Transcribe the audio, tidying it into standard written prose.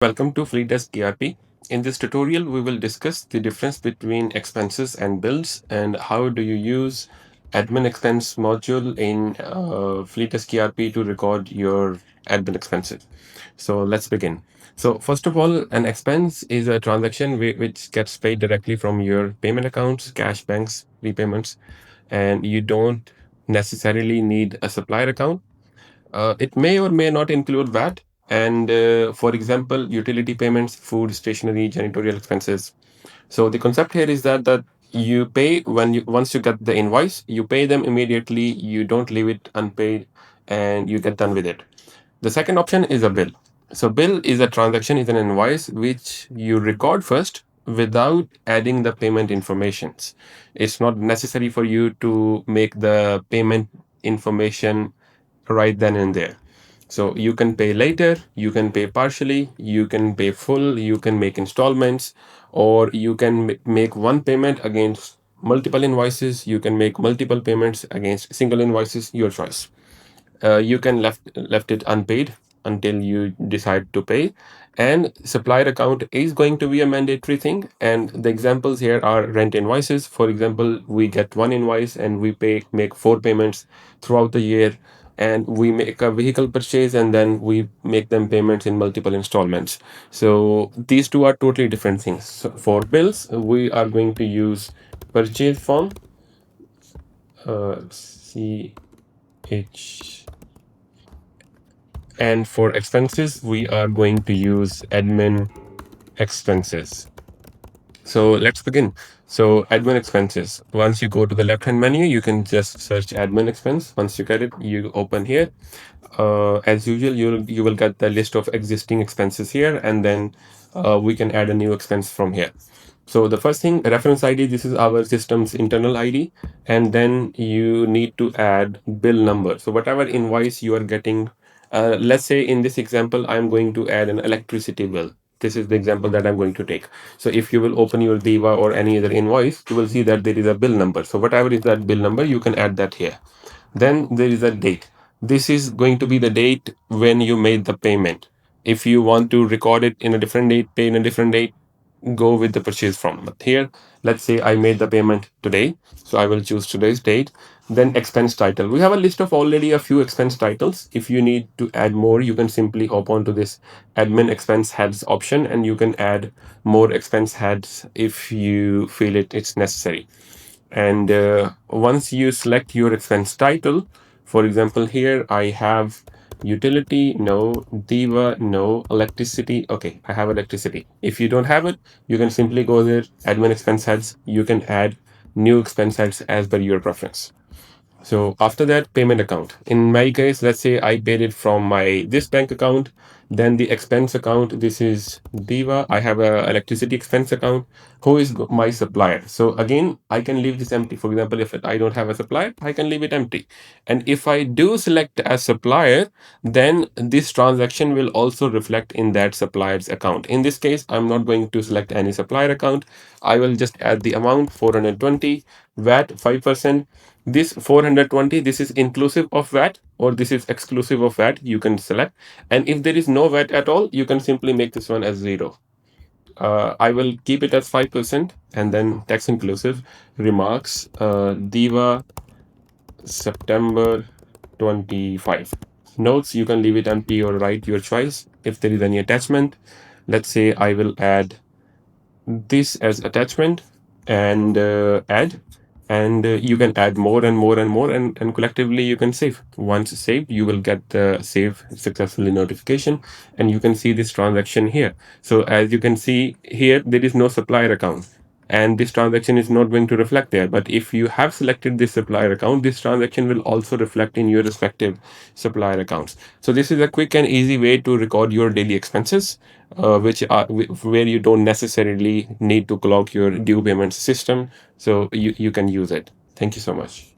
Welcome to FleetDesks ERP. In this tutorial, we will discuss the difference between expenses and bills and how do you use admin expense module in FleetDesks ERP to record your admin expenses. So let's begin. So first of all, an expense is a transaction which gets paid directly from your payment accounts, cash banks, repayments, and you don't necessarily need a supplier account. It may or may not include VAT. And for example, utility payments, food, stationery, janitorial expenses. So the concept here is that you pay when you once you get the invoice, you pay them immediately. You don't leave it unpaid, and you get done with it. The second option is a bill. So bill is a transaction, is an invoice which you record first without adding the payment informations. It's not necessary for you to make the payment information right then and there. So you can pay later, you can pay partially, you can pay full, you can make installments, or you can make one payment against multiple invoices, you can make multiple payments against single invoices, your choice. You can left it unpaid until you decide to pay, and supplier account is going to be a mandatory thing. And the examples here are rent invoices. For example, we get one invoice and we make four payments throughout the year, and we make a vehicle purchase and then we make them payments in multiple installments. So these two are totally different things. So for bills, we are going to use purchase form, CH. And for expenses, we are going to use admin expenses. So let's begin. So admin expenses. Once you go to the left-hand menu, you can just search admin expense. Once you get it, you open here. As usual, you will get the list of existing expenses here, and then we can add a new expense from here. So the first thing, reference ID, this is our system's internal ID, and then you need to add bill number. So whatever invoice you are getting, let's say in this example, I'm going to add an electricity bill. This is the example that I'm going to take. So if you will open your Diva or any other invoice, you will see that there is a bill number. So whatever is that bill number, you can add that here. Then there is a date. This is going to be the date when you made the payment. If you want to record it in a different date, pay in a different date, go with the purchase from. But here, let's say I made the payment today. So I will choose today's date. Then expense title. We have a list of already a few expense titles. If you need to add more, you can simply hop on to this admin expense heads option and you can add more expense heads if you feel it's necessary. And once you select your expense title, for example, here I have utility, no, Diva, no, electricity. Okay, I have electricity. If you don't have it, you can simply go there, admin expense heads. You can add new expense heads as per your preference. So after that, payment account. In my case, let's say I paid it from my this bank account, then the expense account. This is Diva. I have a electricity expense account. Who is my supplier? So again, I can leave this empty. For example, if I don't have a supplier, I can leave it empty. And if I do select a supplier, then this transaction will also reflect in that supplier's account. In this case, I'm not going to select any supplier account. I will just add the amount 420, VAT 5%. This 420, this is inclusive of VAT or this is exclusive of VAT, you can select. And if there is no VAT at all, you can simply make this one as 0. I will keep it as 5% and then tax inclusive remarks, Diva September 25. Notes, you can leave it empty or write your choice. If there is any attachment, let's say I will add this as attachment and add, and you can add more and more and more, and collectively you can save. Once saved, you will get the save successfully notification, and you can see this transaction here. So as you can see here, there is no supplier account, and this transaction is not going to reflect there. But if you have selected this supplier account, this transaction will also reflect in your respective supplier accounts. So this is a quick and easy way to record your daily expenses, which are where you don't necessarily need to clock your due payment system. So you can use it. Thank you so much.